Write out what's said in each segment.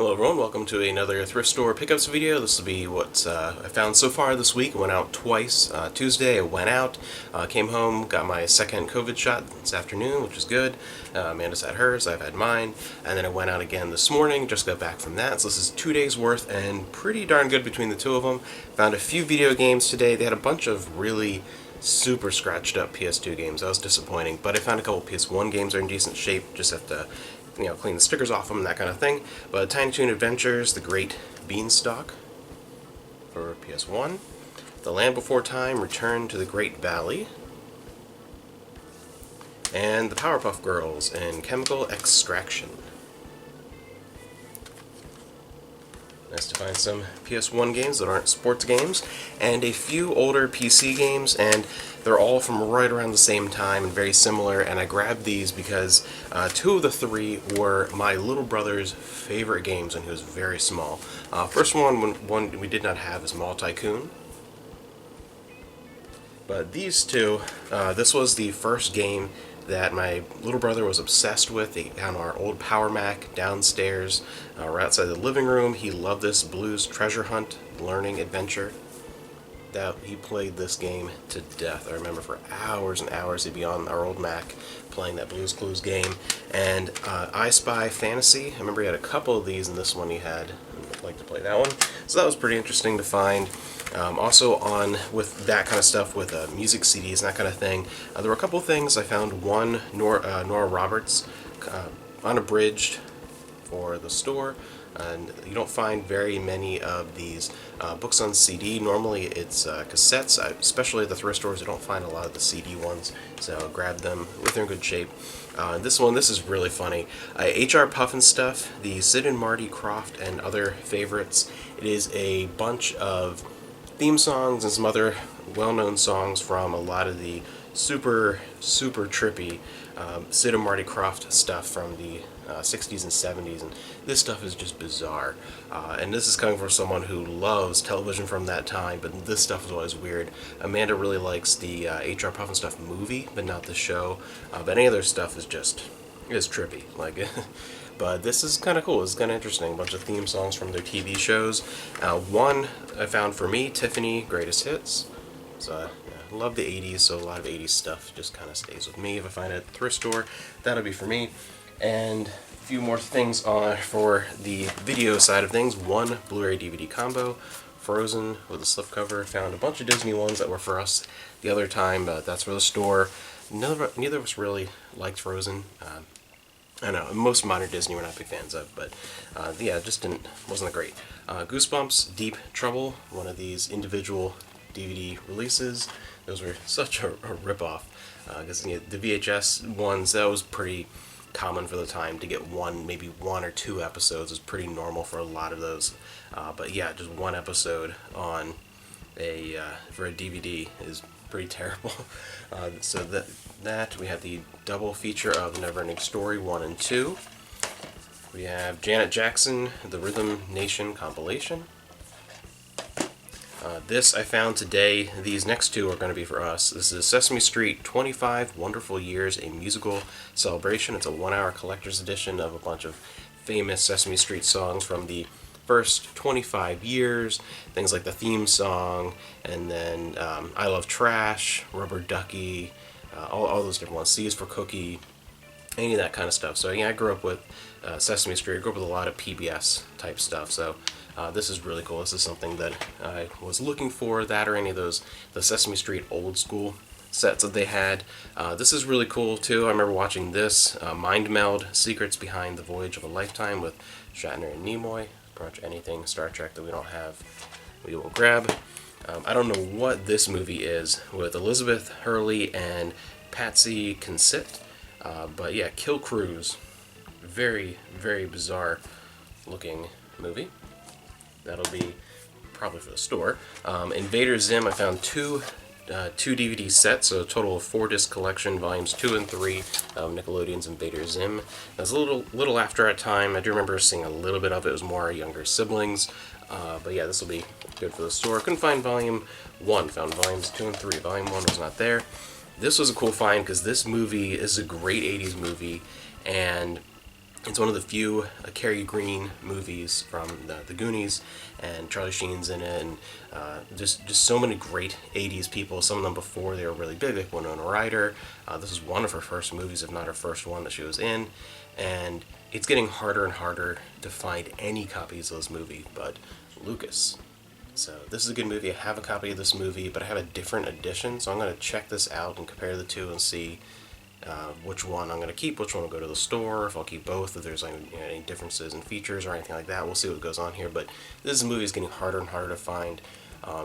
Hello everyone, welcome to another thrift store pickups video. This will be what I found so far this week. I went out twice. Tuesday I went out, came home, got my second COVID shot this afternoon, which was good. Amanda's had hers, I've had mine, and then I went out again this morning, just got back from that. So this is 2 days worth and pretty darn good between the two of them. Found a few video games today. They had a bunch of really super scratched up PS2 games. That was disappointing, but I found a couple PS1 games that are in decent shape. Just have to clean the stickers off them, that kind of thing. But Tiny Toon Adventures, The Great Beanstalk for PS1. The Land Before Time, Return to the Great Valley. And The Powerpuff Girls and Chemical Extraction. Nice to find some PS1 games that aren't sports games, and a few older PC games, and they're all from right around the same time and very similar, and I grabbed these because two of the three were my little brother's favorite games when he was very small. First one we did not have is Mall Tycoon. But these two, this was the first game that my little brother was obsessed with. On our old Power Mac downstairs, right outside the living room. He loved this Blues Treasure Hunt learning adventure. That he played this game to death. I remember for hours and hours he'd be on our old Mac playing that Blues Clues game. And I Spy Fantasy, I remember he had a couple of these, and this one he had. I'd like to play that one. So that was pretty interesting to find. Also on with that kind of stuff, with music CDs and that kind of thing, there were a couple of things. I found one Nora Roberts, unabridged, for the store, and you don't find very many of these books on CD. Normally it's cassettes, especially at the thrift stores. I don't find a lot of the CD ones, so grab them if they're in good shape. This is really funny. H.R. Pufnstuf, the Sid and Marty Krofft and other favorites. It is a bunch of theme songs and some other well-known songs from a lot of the super trippy Sid and Marty Krofft stuff from the 60s and 70s, and this stuff is just bizarre. And this is coming from someone who loves television from that time, but this stuff is always weird. Amanda really likes the H.R. Pufnstuf movie, but not the show. But any other stuff is trippy. Like, but this is kind of cool. It's kind of interesting. A bunch of theme songs from their TV shows. One I found for me, Tiffany Greatest Hits. So I love the 80s, so a lot of 80s stuff just kind of stays with me. If I find it at the thrift store, that'll be for me. And a few more things for the video side of things. One Blu-ray DVD combo, Frozen with a slipcover. Found a bunch of Disney ones that were for us the other time, but that's for the store. Neither of us really liked Frozen. I know, most modern Disney we're not big fans of, but yeah, it just wasn't that great. Goosebumps, Deep Trouble, one of these individual DVD releases. Those were such a rip-off, because the VHS ones, that was pretty common for the time to get maybe one or two episodes. Is pretty normal for a lot of those. But yeah, just one episode on for a DVD is pretty terrible. So that we have the double feature of the Neverending Story 1 and 2. We have Janet Jackson, The Rhythm Nation compilation. This I found today. These next two are going to be for us. This is Sesame Street 25 Wonderful Years, a musical celebration. It's a 1-hour collector's edition of a bunch of famous Sesame Street songs from the first 25 years. Things like the theme song, and then I Love Trash, Rubber Ducky, all those different ones. C is for Cookie, any of that kind of stuff. So yeah, I grew up with Sesame Street. I grew up with a lot of PBS type stuff. So this is really cool. This is something that I was looking for, that or any of the Sesame Street old school sets that they had. This is really cool too. I remember watching this, Mind Meld, Secrets Behind the Voyage of a Lifetime with Shatner and Nimoy. Pretty much anything Star Trek that we don't have, we will grab. I don't know what this movie is with Elizabeth Hurley and Patsy Kensit, but yeah, Kill Cruise. Very bizarre looking movie. That'll be probably for the store. Invader Zim, I found two DVD sets, so a total of 4-disc collection, volumes 2 and 3 of Nickelodeon's Invader Zim. That's a little after our time. I do remember seeing a little bit of it. It was more our younger siblings. But yeah, this will be good for the store. Couldn't find volume 1. Found volumes 2 and 3. Volume 1 was not there. This was a cool find because this movie is a great 80s movie, and It's one of the few Cary Green movies from the Goonies, and Charlie Sheen's in it, and just so many great '80s people. Some of them before they were really big, like Winona Ryder. This is one of her first movies, if not her first one that she was in, and it's getting harder and harder to find any copies of this movie, but Lucas. So this is a good movie. I have a copy of this movie, but I have a different edition, so I'm going to check this out and compare the two and see which one I'm going to keep, which one will go to the store, if I'll keep both, if there's any differences in features or anything like that. We'll see what goes on here, but this movie is getting harder and harder to find.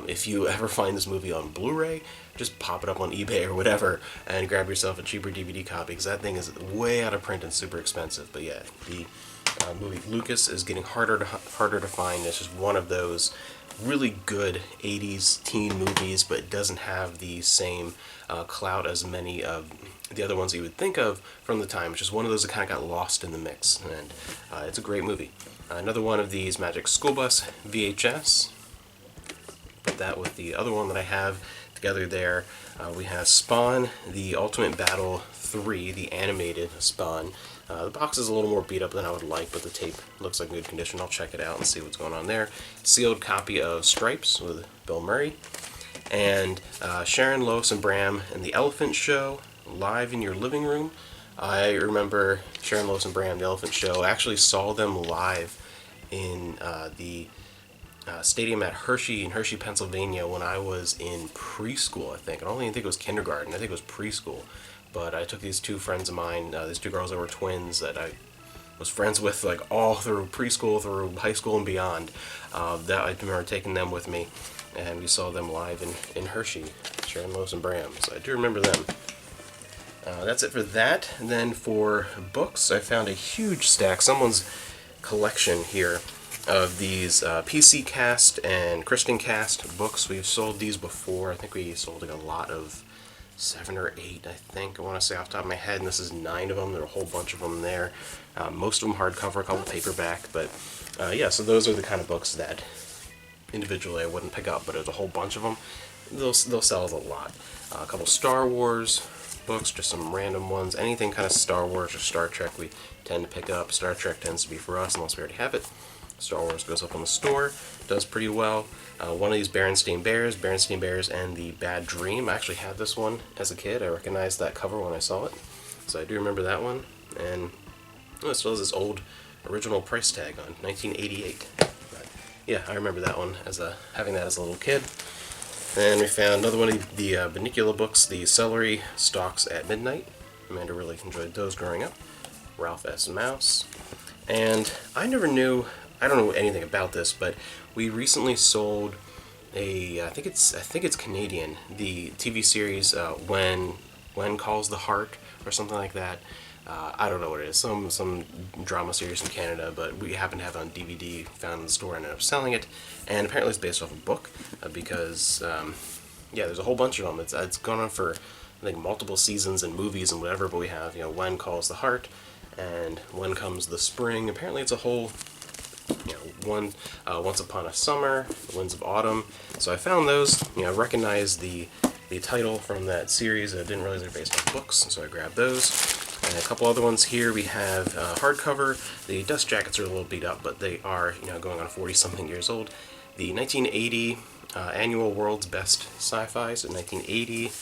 If you ever find this movie on Blu-ray, just pop it up on eBay or whatever and grab yourself a cheaper DVD copy, because that thing is way out of print and super expensive. But yeah, the movie Lucas is getting harder to find. It's just one of those really good 80s teen movies, but it doesn't have the same clout as many of the other ones you would think of from the time. It's just one of those that kind of got lost in the mix, and it's a great movie. Another one of these Magic School Bus VHS. Put that with the other one that I have together there. We have Spawn, the Ultimate Battle 3, the animated Spawn. The box is a little more beat up than I would like, but the tape looks like good condition. I'll check it out and see what's going on there. Sealed copy of Stripes with Bill Murray. And Sharon, Lois, and Bram and the Elephant Show, live in your living room. I remember Sharon, Lois, and Bram, the Elephant Show. I actually saw them live in the stadium at Hershey in Hershey, Pennsylvania when I was in preschool, I think. I don't even think it was kindergarten. I think it was preschool. But I took these two friends of mine, these two girls that were twins that I was friends with like all through preschool, through high school and beyond. That I remember taking them with me, and we saw them live in Hershey, Sharon, Lois, and Bram. So I do remember them. That's it for that. And then for books, I found a huge stack, someone's collection here, of these PC Cast and Christian Cast books. We've sold these before. I think we sold like a lot of 7 or 8, I think. I want to say off the top of my head, and this is 9 of them. There are a whole bunch of them there. Most of them hardcover, a couple paperback, but yeah, so those are the kind of books that individually I wouldn't pick up, but there's a whole bunch of them. They'll sell a lot. A couple Star Wars books, just some random ones. Anything kind of Star Wars or Star Trek we tend to pick up. Star Trek tends to be for us unless we already have it. Star Wars goes up on the store, does pretty well. One of these Berenstain Bears and the Bad Dream. I actually had this one as a kid. I recognized that cover when I saw it, so I do remember that one. And it still has this old original price tag on 1988. But yeah, I remember that one as having that as a little kid. Then we found another one of the Bunnicula books, the Celery Stalks at Midnight. Amanda really enjoyed those growing up. Ralph S. Mouse. And I don't know anything about this, but we recently sold I think it's Canadian, the TV series When Calls the Heart or something like that. I don't know what it is, some drama series in Canada, but we happen to have it on DVD, found in the store, and ended up selling it. And apparently it's based off a book, because yeah, there's a whole bunch of them. It's gone on for I think multiple seasons and movies and whatever. But we have When Calls the Heart and When Comes the Spring. Apparently it's a whole Once Upon a Summer, The Winds of Autumn. So I found those. I recognized the title from that series. I didn't realize they're based on books, so I grabbed those. And a couple other ones here. We have hardcover. The dust jackets are a little beat up, but they are going on 40-something years old. The 1980 annual World's Best Sci-Fi, so 1980,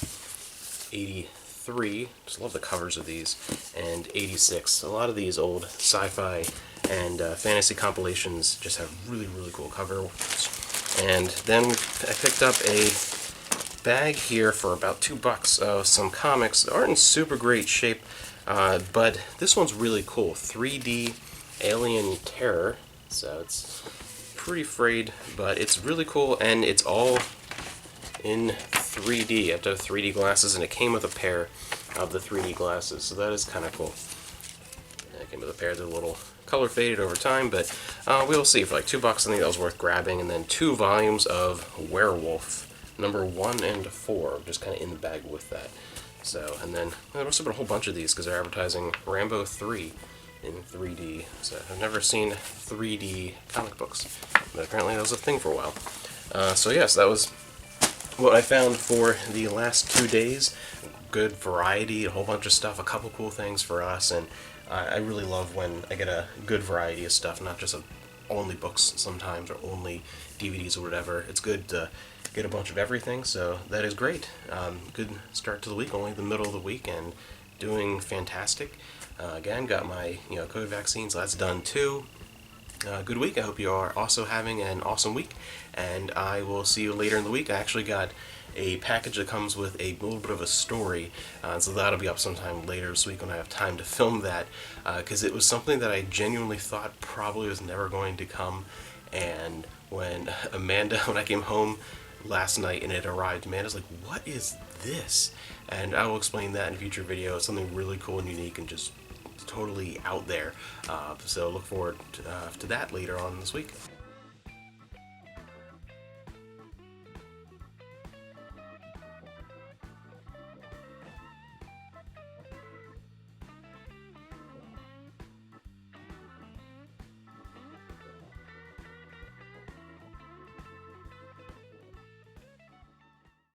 83. Just love the covers of these, and 86. A lot of these old sci-fi and fantasy compilations just have really, really cool covers. And then I picked up a bag here for about $2 of some comics that aren't in super great shape, but this one's really cool. 3D Alien Terror. So it's pretty frayed, but it's really cool, and it's all in 3D. You have to have 3D glasses, and it came with a pair of the 3D glasses, so that is kind of cool. And it came with a pair. They're a little color faded over time, but we'll see. For like $2, I think that was worth grabbing. And then 2 volumes of Werewolf, number 1 and 4, just kind of in the bag with that. So, and then there must have been a whole bunch of these because they're advertising Rambo 3 in 3D. So I've never seen 3D comic books, but apparently that was a thing for a while. So yes, that was what I found for the last 2 days. Good variety, a whole bunch of stuff, a couple cool things for us, and I really love when I get a good variety of stuff, not just only books sometimes or only DVDs or whatever. It's good to get a bunch of everything, so that is great. Good start to the week, only the middle of the week, and doing fantastic. Again, got my COVID vaccine, so that's done too. Good week. I hope you are also having an awesome week, and I will see you later in the week. I actually got a package that comes with a little bit of a story, so that'll be up sometime later this week when I have time to film that, because it was something that I genuinely thought probably was never going to come, and when when I came home last night and it arrived, Amanda's like, "What is this?" And I will explain that in a future video. It's something really cool and unique and just totally out there. So look forward to that later on this week.